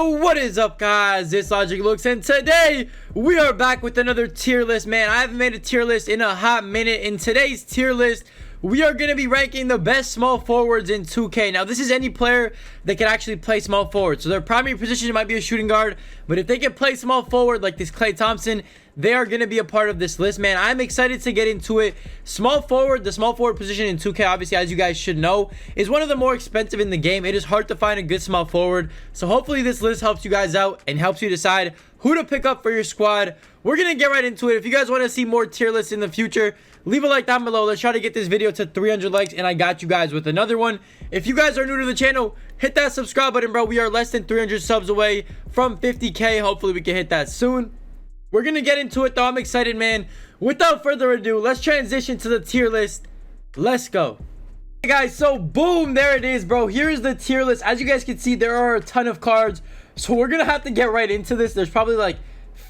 What is up, guys? It's LogicLookss, and today we are back with another tier list. Man, I haven't made a tier list in a hot minute. In today's tier list, we are going to be ranking the best small forwards in 2K. Now, this is any player that can actually play small forward. So their primary position might be a shooting guard, but if they can play small forward like this Klay Thompson, they are going to be a part of this list, man. I'm excited to get into it. Small forward, the small forward position in 2K, obviously, as you guys should know, is one of the more expensive in the game. It is hard to find a good small forward. So hopefully this list helps you guys out and helps you decide who to pick up for your squad. We're going to get right into it. If you guys want to see more tier lists in the future, leave a like down below. Let's try to get this video to 300 likes, and I got you guys with another one. If you guys are new to the channel, hit that subscribe button, bro. We are less than 300 subs away from 50K. Hopefully we can hit that soon. We're going to get into it, though. I'm excited, man. Without further ado, let's transition to the tier list. Let's go. Hey, guys, so boom, there it is, bro. Here is the tier list. As you guys can see, there are a ton of cards. So we're going to have to get right into this. There's probably like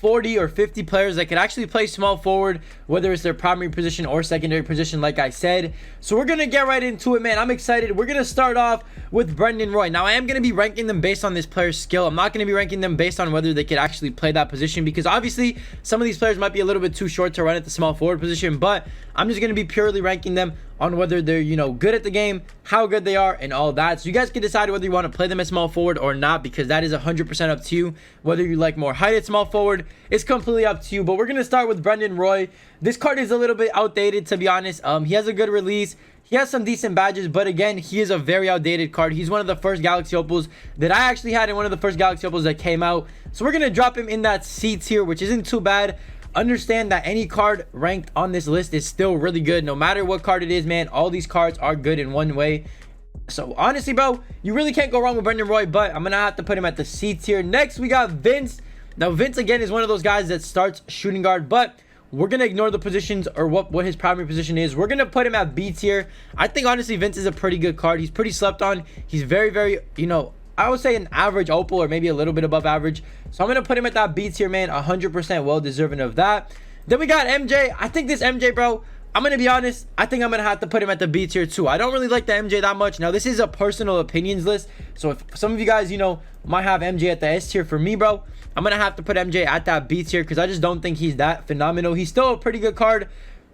40 or 50 players that can actually play small forward, whether it's their primary position or secondary position, like I said. So we're going to get right into it, man. I'm excited. We're going to start off with Brendan Roy. Now, I am going to be ranking them based on this player's skill. I'm not going to be ranking them based on whether they could actually play that position, because obviously some of these players might be a little bit too short to run at the small forward position, but I'm just going to be purely ranking them on whether they're, good at the game, how good they are, and all that. So you guys can decide whether you want to play them at small forward or not, because that is 100% up to you. Whether you like more height at small forward, it's completely up to you. But we're going to start with Brendan Roy. This card is a little bit outdated, to be honest. He has a good release. He has some decent badges, but again, he is a very outdated card. He's one of the first Galaxy Opals that I actually had, and one of the first Galaxy Opals that came out. So we're going to drop him in that C tier, which isn't too bad. Understand that any card ranked on this list is still really good. No matter what card it is, man, all these cards are good in one way. So honestly, bro, you really can't go wrong with Brendan Roy, but I'm gonna have to put him at the C tier. Next, we got Vince. Now, Vince, again, is one of those guys that starts shooting guard, but we're gonna ignore the positions or what his primary position is. We're gonna put him at B tier. I think, honestly, Vince is a pretty good card. He's pretty slept on. He's very, very, I would say an average Opal, or maybe a little bit above average. So I'm going to put him at that B tier, man. 100% well deserving of that. Then we got MJ. I think this MJ, bro, I'm going to be honest, I think I'm going to have to put him at the B tier too. I don't really like the MJ that much. Now, this is a personal opinions list. So if some of you guys, might have MJ at the S tier, for me, bro, I'm going to have to put MJ at that B tier, because I just don't think he's that phenomenal. He's still a pretty good card.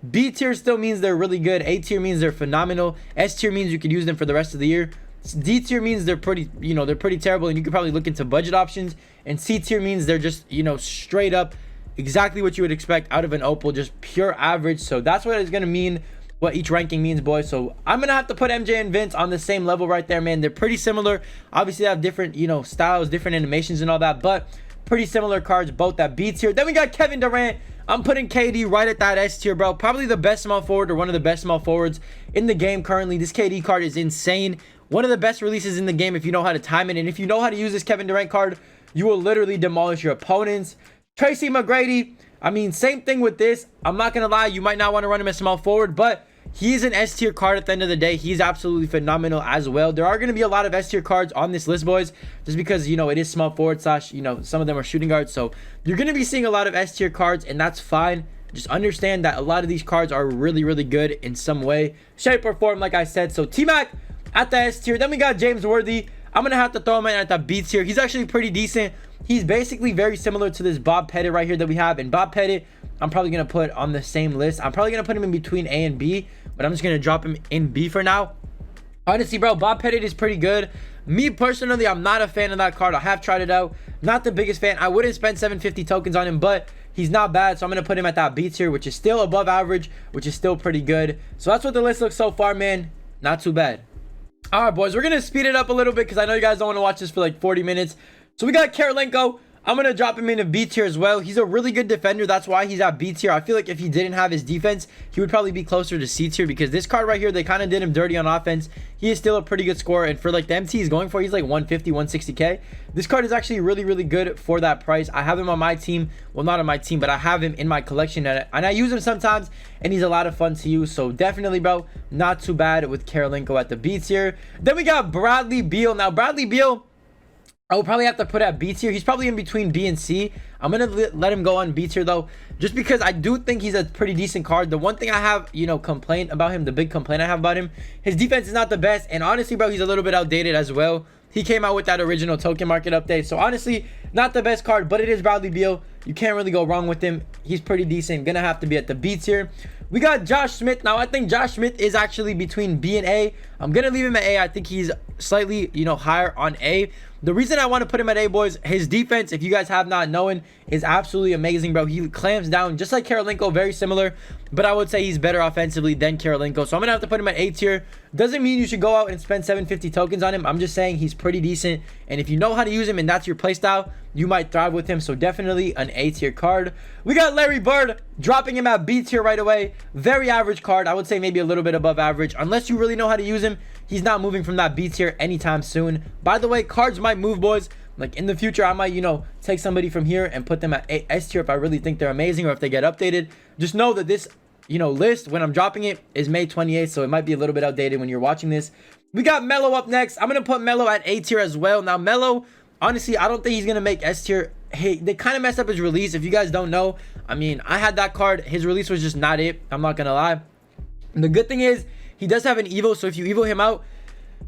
B tier still means they're really good. A tier means they're phenomenal. S tier means you can use them for the rest of the year. D tier means they're pretty, they're pretty terrible, and you could probably look into budget options. And C tier means they're just, straight up exactly what you would expect out of an Opal, just pure average. So that's what it's going to mean, what each ranking means, boys. So I'm going to have to put MJ and Vince on the same level right there, man. They're pretty similar. Obviously, they have different, styles, different animations and all that, but pretty similar cards, both at B tier. Then we got Kevin Durant. I'm putting KD right at that S tier, bro. Probably the best small forward, or one of the best small forwards in the game currently. This KD card is insane. One of the best releases in the game if you know how to time it. And if you know how to use this Kevin Durant card, you will literally demolish your opponents. Tracy McGrady, I mean, same thing with this. I'm not going to lie, you might not want to run him as small forward, but he's an S tier card at the end of the day. He's absolutely phenomenal as well. There are going to be a lot of S tier cards on this list, boys, just because, it is small forward slash, some of them are shooting guards. So you're going to be seeing a lot of S tier cards, and that's fine. Just understand that a lot of these cards are really, really good in some way, shape, or form, like I said. So T-Mac at the S tier. Then we got James Worthy. I'm going to have to throw him in at the B tier. He's actually pretty decent. He's basically very similar to this Bob Pettit right here that we have. And Bob Pettit, I'm probably going to put on the same list. I'm probably going to put him in between A and B, but I'm just going to drop him in B for now. Honestly, bro, Bob Pettit is pretty good. Me, personally, I'm not a fan of that card. I have tried it out. Not the biggest fan. I wouldn't spend 750 tokens on him, but he's not bad. So I'm going to put him at that B tier, which is still above average, which is still pretty good. So that's what the list looks so far, man. Not too bad. All right, boys, we're going to speed it up a little bit, because I know you guys don't want to watch this for like 40 minutes. So we got Karolinko. I'm going to drop him in a B tier as well. He's a really good defender. That's why he's at B tier. I feel like if he didn't have his defense, he would probably be closer to C tier, because this card right here, they kind of did him dirty on offense. He is still a pretty good scorer. And for like the MT he's going for, he's like 150, 160K. This card is actually really, really good for that price. I have him on my team. Well, not on my team, but I have him in my collection. And I use him sometimes, and he's a lot of fun to use. So definitely, bro, not too bad with Karolinko at the B tier. Then we got Bradley Beal. Now, Bradley Beal, I will probably have to put at B tier. He's probably in between B and C. I'm going to let him go on B tier, though, just because I do think he's a pretty decent card. The one thing I have, complaint about him, the big complaint I have about him, his defense is not the best. And honestly, bro, he's a little bit outdated as well. he came out with that original token market update. So honestly, not the best card, but it is Bradley Beal. You can't really go wrong with him. He's pretty decent. Gonna have to be at the B tier. We got Josh Smith. Now I think Josh Smith is actually between B and A. I'm gonna leave him at A. I think he's slightly, higher on A. The reason I want to put him at A, boys, his defense, if you guys have not known, is absolutely amazing, bro. He clamps down just like Karolinko, very similar, but I would say he's better offensively than Karolinko. So I'm gonna have to put him at A tier. Doesn't mean you should go out and spend 750 tokens on him. I'm just saying he's pretty decent, and if you know how to use him and that's your playstyle, you might thrive with him. So definitely an A tier card. We got Larry Bird, dropping him at B tier right away. Very average card. I would say maybe a little bit above average. Unless you really know how to use him, he's not moving from that B tier anytime soon. By the way, cards might move, boys. Like in the future, I might, take somebody from here and put them at S tier if I really think they're amazing or if they get updated. Just know that this, list, when I'm dropping it, is May 28th, so it might be a little bit outdated when you're watching this. We got Melo up next. I'm going to put Melo at A tier as well. Now, Melo, honestly, I don't think he's going to make S tier. Hey, they kind of messed up his release. If you guys don't know, I mean, I had that card. His release was just not it. I'm not going to lie. And the good thing is, he does have an Evo, so if you Evo him out,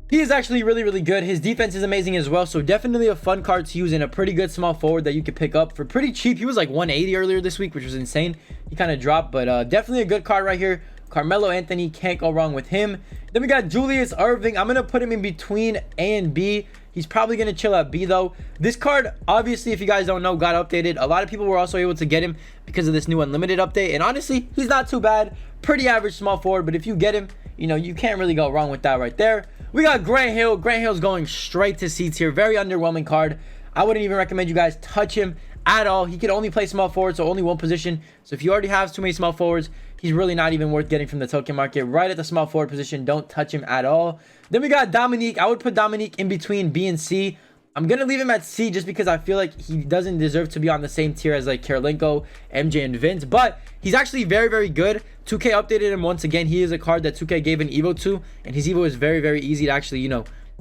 he is actually really, really good. His defense is amazing as well, so definitely a fun card to use and a pretty good small forward that you could pick up for pretty cheap. He was like 180 earlier this week, which was insane. He kind of dropped, but definitely a good card right here. Carmelo Anthony, can't go wrong with him. Then we got Julius Erving. I'm going to put him in between A and B. He's probably going to chill at B though. This card, obviously, if you guys don't know, got updated. A lot of people were also able to get him because of this new unlimited update. And honestly, he's not too bad. Pretty average small forward, but if you get him, you can't really go wrong with that right there. We got Grant Hill. Grant Hill's going straight to C tier. Very underwhelming card. I wouldn't even recommend you guys touch him at all. He could only play small forward, so only one position. So if you already have too many small forwards, he's really not even worth getting from the token market. Right at the small forward position, don't touch him at all. Then we got Dominique. I would put Dominique in between B and C. I'm going to leave him at C just because I feel like he doesn't deserve to be on the same tier as like Karolinko, MJ, and Vince. But he's actually very, very good. 2K updated him once again. He is a card that 2K gave an Evo to, and his Evo is very, very easy to actually,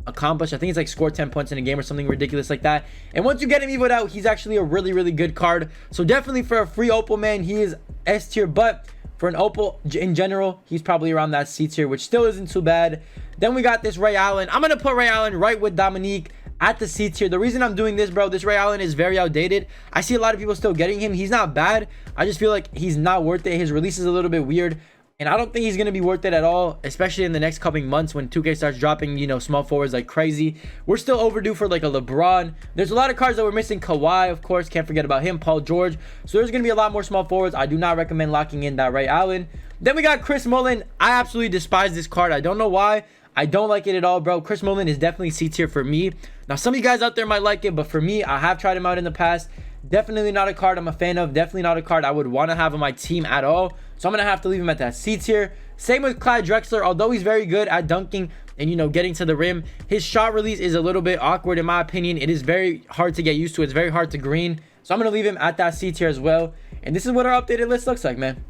accomplish. I think it's like score 10 points in a game or something ridiculous like that. And once you get him Evo'd out, he's actually a really, really good card. So definitely for a free Opal, man, he is S tier. But for an Opal in general, he's probably around that C tier, which still isn't too bad. Then we got this Ray Allen. I'm going to put Ray Allen right with Dominique at the C tier. The reason I'm doing this, bro, this Ray Allen is very outdated. I see a lot of people still getting him. He's not bad. I just feel like he's not worth it. His release is a little bit weird, and I don't think he's going to be worth it at all, especially in the next coming months when 2K starts dropping, small forwards like crazy. We're still overdue for like a LeBron. There's a lot of cards that we're missing. Kawhi, of course, can't forget about him. Paul George. So there's going to be a lot more small forwards. I do not recommend locking in that Ray Allen. Then we got Chris Mullin. I absolutely despise this card. I don't know why. I don't like it at all, bro. Chris Mullin is definitely C tier for me. Now, some of you guys out there might like it, but for me, I have tried him out in the past. Definitely not a card I'm a fan of. Definitely not a card I would want to have on my team at all. So I'm going to have to leave him at that C tier. Same with Clyde Drexler. Although he's very good at dunking and, getting to the rim, his shot release is a little bit awkward in my opinion. It is very hard to get used to. It's very hard to green. So I'm going to leave him at that C tier as well. And this is what our updated list looks like, man.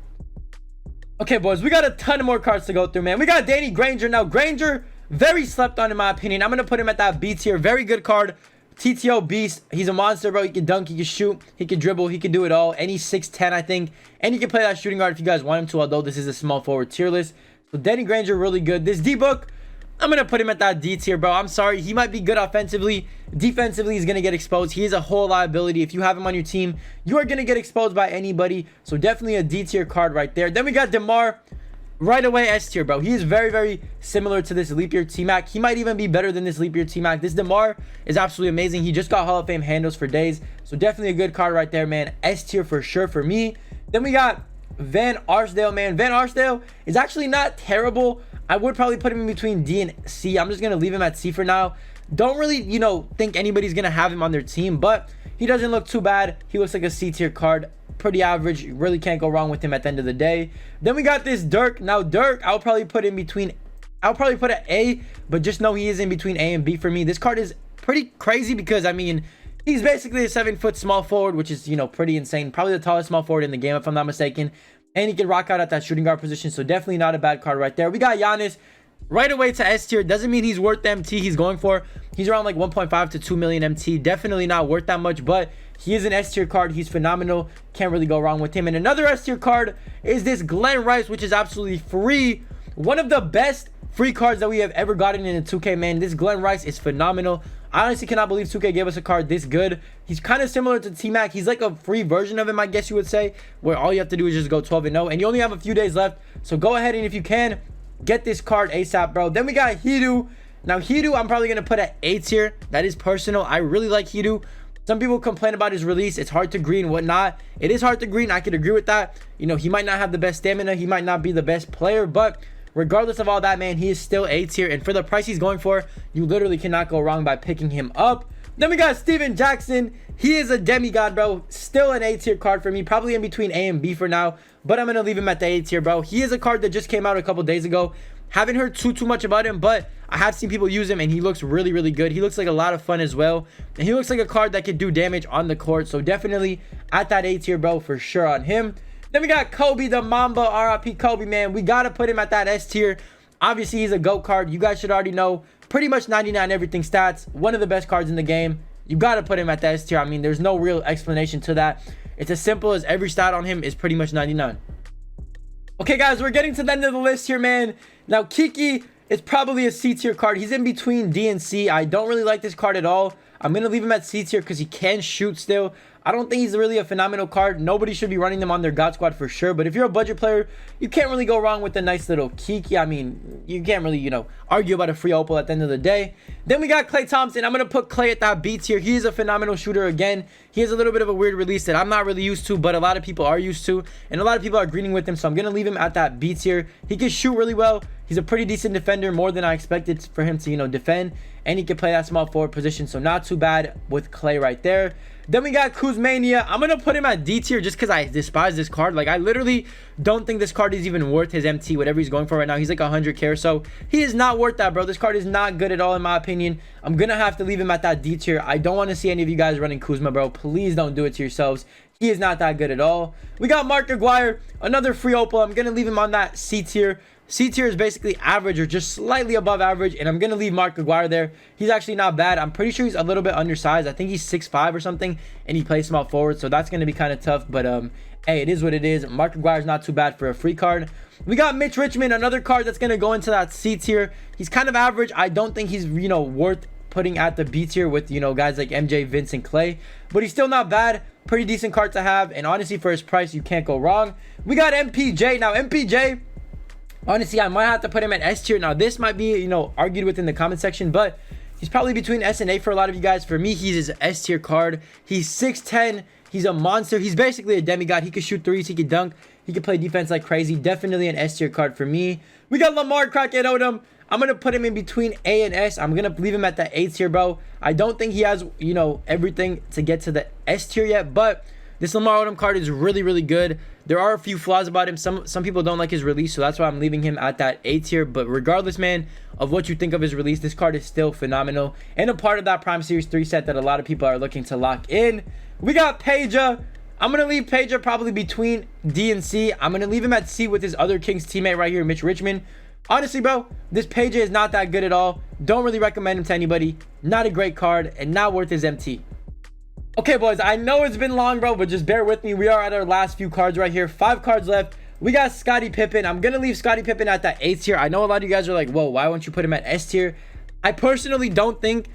Okay, boys, we got a ton of more cards to go through, man. We got Danny Granger. Now, Granger, very slept on in my opinion. I'm going to put him at that B tier. Very good card. TTO beast. He's a monster, bro. He can dunk, he can shoot, he can dribble, he can do it all. And he's 6'10", I think. And he can play that shooting guard if you guys want him to, although this is a small forward tier list. So Danny Granger, really good. This D-Book, I'm going to put him at that D tier, bro. I'm sorry. He might be good offensively. Defensively, he's going to get exposed. He is a whole liability. If you have him on your team, you are going to get exposed by anybody. So definitely a D tier card right there. Then we got DeMar. Right away, S tier, bro. He is very, very similar to this Leap Year T-Mac. He might even be better than this Leap Year T-Mac. This DeMar is absolutely amazing. He just got Hall of Fame handles for days. So definitely a good card right there, man. S tier for sure for me. Then we got Van Arsdale, man. Van Arsdale is actually not terrible. I would probably put him in between D and C. I'm just going to leave him at C for now. Don't really, think anybody's going to have him on their team, but he doesn't look too bad. He looks like a C tier card. Pretty average. Really can't go wrong with him at the end of the day. Then we got this Dirk. Now Dirk, I'll probably put in between, I'll probably put at A, but just know he is in between A and B for me. This card is pretty crazy because, I mean, he's basically a 7-foot small forward, which is, pretty insane. Probably the tallest small forward in the game, if I'm not mistaken. And he can rock out at that shooting guard position, so definitely not a bad card right there. We got Giannis right away to S tier. Doesn't mean he's worth the MT he's going for. He's around like 1.5 to 2 million MT. Definitely not worth that much, but he is an S tier card. He's phenomenal. Can't really go wrong with him. And another S tier card is this Glenn Rice, which is absolutely free. One of the best free cards that we have ever gotten in a 2K, man. This Glenn Rice is phenomenal. I honestly cannot believe 2K gave us a card this good. He's kind of similar to T-Mac. He's like a free version of him, I guess you would say, where all you have to do is just go 12-0, and you only have a few days left. So go ahead and if you can, get this card ASAP, bro. Then we got Hidu. Now Hidu, I'm probably gonna put at A tier. That is personal. I really like Hidu. Some people complain about his release. It's hard to green, whatnot. It is hard to green. I could agree with that. You know, he might not have the best stamina. He might not be the best player, but regardless of all that, man, he is still A tier. And for the price he's going for, you literally cannot go wrong by picking him up. Then we got Steven Jackson. He is a demigod, bro. Still an A tier card for me. Probably in between A and B for now, but I'm going to leave him at the A tier, bro. He is a card that just came out a couple days ago. Haven't heard too much about him, but I have seen people use him, and he looks really good. He looks like a lot of fun as well, and he looks like a card that could do damage on the court. So definitely at that A tier, bro, for sure on him. Then we got Kobe the Mamba. RIP Kobe, man. We got to put him at that S tier. Obviously, he's a GOAT card. You guys should already know. Pretty much 99 everything stats. One of the best cards in the game. You got to put him at the S tier. I mean, there's no real explanation to that. It's as simple as every stat on him is pretty much 99. Okay, guys, we're getting to the end of the list here, man. Now, Kiki is probably a C tier card. He's in between D and C. I don't really like this card at all. I'm going to leave him at C tier because he can shoot still. I don't think he's really a phenomenal card. Nobody should be running them on their God Squad for sure. But if you're a budget player, you can't really go wrong with a nice little Kiki. I mean, you can't really, you know, argue about a free Opal at the end of the day. Then we got Klay Thompson. I'm going to put Klay at that B tier. He is a phenomenal shooter again. He has a little bit of a weird release that I'm not really used to, but a lot of people are used to. And a lot of people are greening with him. So I'm going to leave him at that B tier. He can shoot really well. He's a pretty decent defender, more than I expected for him to, you know, defend. And he can play that small forward position. So not too bad with Klay right there. Then we got Kuzmania. I'm going to put him at D tier just because I despise this card. Like, I literally don't think this card is even worth his MT, whatever he's going for right now. He's like 100k or so. He is not worth that, bro. This card is not good at all, in my opinion. I'm going to have to leave him at that D tier. I don't want to see any of you guys running Kuzma, bro. Please don't do it to yourselves. He is not that good at all. We got Mark Aguirre, another free Opal. I'm going to leave him on that C tier. C tier is basically average or just slightly above average, and I'm going to leave Mark Aguirre there. He's actually not bad. I'm pretty sure he's a little bit undersized. I think he's 6'5" or something, and he plays small forward, so that's going to be kind of tough, but hey, it is what it is. Mark Aguirre is not too bad for a free card. We got Mitch Richmond, another card that's going to go into that C tier. He's kind of average. I don't think he's, you know, worth putting at the B tier with, you know, guys like MJ, Vince, and Clay, but he's still not bad. Pretty decent card to have, and honestly, for his price, you can't go wrong. We got MPJ. Now, MPJ, honestly, I might have to put him at S tier. Now, this might be, you know, argued with in the comment section, but he's probably between S and A for a lot of you guys. For me, he's his S tier card. He's 6'10". He's a monster. He's basically a demigod. He can shoot threes. He can dunk. He can play defense like crazy. Definitely an S tier card for me. We got Lamar Crockett Odom. I'm going to put him in between A and S. I'm going to leave him at the A tier, bro. I don't think he has, you know, everything to get to the S tier yet, but this Lamar Odom card is really good. There are a few flaws about him. Some people don't like his release, so that's why I'm leaving him at that A tier. But regardless, man, of what you think of his release, this card is still phenomenal and a part of that Prime Series 3 set that a lot of people are looking to lock in. We got Peja. I'm going to leave Peja probably between D and C. I'm going to leave him at C with his other Kings teammate right here, Mitch Richmond. Honestly, bro, this Peja is not that good at all. Don't really recommend him to anybody. Not a great card and not worth his MT. Okay, boys, I know it's been long, bro, but just bear with me. We are at our last few cards right here. 5 cards left. We got Scottie Pippen. I'm going to leave Scottie Pippen at that A tier. I know a lot of you guys are like, whoa, why won't you put him at S tier? I personally don't think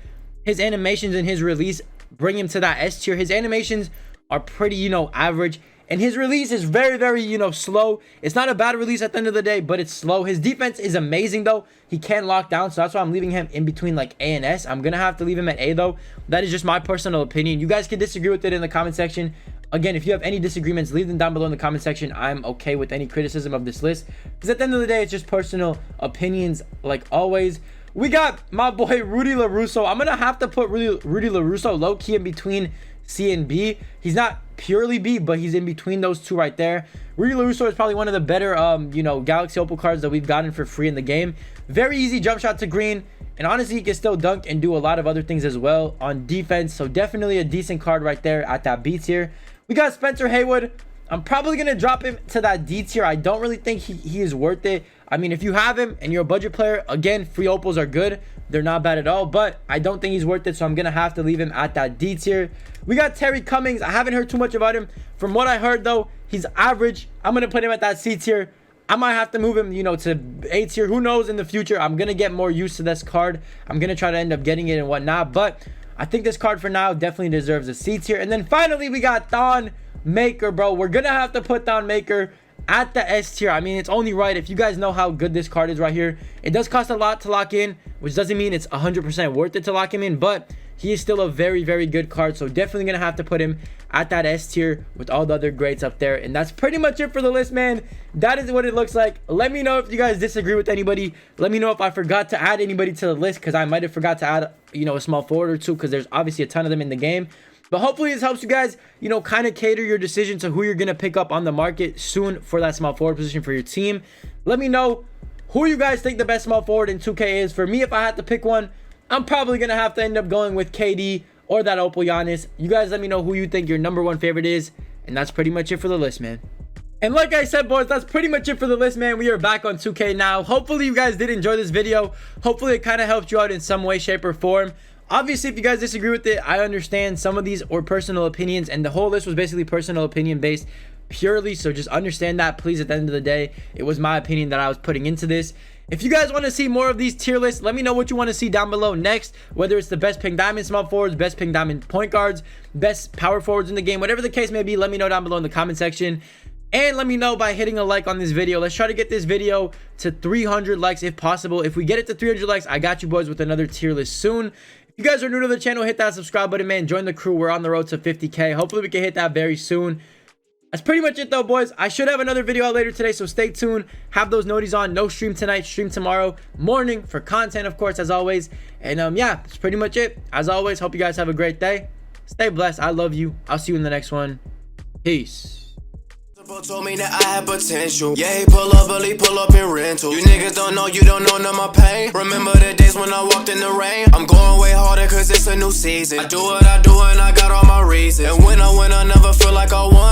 his animations and his release bring him to that S tier. His animations are pretty, you know, average. And his release is very, you know, slow. It's not a bad release at the end of the day, but it's slow. His defense is amazing, though. He can lock down, so that's why I'm leaving him in between, like, A and S. I'm going to have to leave him at A, though. That is just my personal opinion. You guys can disagree with it in the comment section. Again, if you have any disagreements, leave them down below in the comment section. I'm okay with any criticism of this list, because at the end of the day, it's just personal opinions, like always. We got my boy Rudy LaRusso. I'm going to have to put Rudy LaRusso low-key in between C and B. He's not purely B, but he's in between those two right there. Rudy LaRusso is probably one of the better you know, Galaxy Opal cards that we've gotten for free in the game. Very easy jump shot to green, and honestly he can still dunk and do a lot of other things as well on defense. So definitely a decent card right there at that B tier. We got Spencer Haywood. I'm probably gonna drop him to that D tier. I don't really think he is worth it. I mean, if you have him and you're a budget player, again, free Opals are good. They're not bad at all, but I don't think he's worth it, so I'm going to have to leave him at that D tier. We got Terry Cummings. I haven't heard too much about him. From what I heard, though, he's average. I'm going to put him at that C tier. I might have to move him, you know, to A tier. Who knows in the future? I'm going to get more used to this card. I'm going to try to end up getting it and whatnot. But I think this card for now definitely deserves a C tier. And then finally, we got Thon Maker, bro. We're going to have to put Thon Maker at the S tier. I mean, it's only right. If you guys know how good this card is right here, it does cost a lot to lock in, which doesn't mean it's 100% worth it to lock him in. But he is still a very, very good card. So definitely going to have to put him at that S tier with all the other grades up there. And that's pretty much it for the list, man. That is what it looks like. Let me know if you guys disagree with anybody. Let me know if I forgot to add anybody to the list, because I might have forgot to add, you know, a small forward or two, because there's obviously a ton of them in the game. But hopefully this helps you guys, you know, kind of cater your decision to who you're going to pick up on the market soon for that small forward position for your team. Let me know who you guys think the best small forward in 2K is. For me, if I had to pick one, I'm probably going to have to end up going with KD or that Opal Giannis. You guys let me know who you think your #1 favorite is. And that's pretty much it for the list, man. And like I said, boys, that's pretty much it for the list, man. We are back on 2K now. Hopefully you guys did enjoy this video. Hopefully it kind of helped you out in some way, shape, or form. Obviously, if you guys disagree with it, I understand. Some of these are personal opinions, and the whole list was basically personal opinion based purely. So just understand that, please. At the end of the day, it was my opinion that I was putting into this. If you guys want to see more of these tier lists, let me know what you want to see down below next. Whether it's the best pink diamond small forwards, best pink diamond point guards, best power forwards in the game, whatever the case may be, let me know down below in the comment section. And let me know by hitting a like on this video. Let's try to get this video to 300 likes if possible. If we get it to 300 likes, I got you boys with another tier list soon. If you guys are new to the channel, hit that subscribe button, man. Join the crew. We're on the road to 50K. Hopefully we can hit that very soon. That's pretty much it though, boys. I should have another video out later today, so stay tuned. Have those noties on. No stream tonight, stream tomorrow morning for content, of course, as always. And yeah, that's pretty much it. As always, hope you guys have a great day. Stay blessed. I love you. I'll see you in the next one. Peace. Told me that I had potential. Yeah, he pull up, but he pull up in rental. You niggas don't know, you don't know none of my pain. Remember the days when I walked in the rain? I'm going way harder cause it's a new season. I do what I do and I got all my reasons. And when I win, I never feel like I won.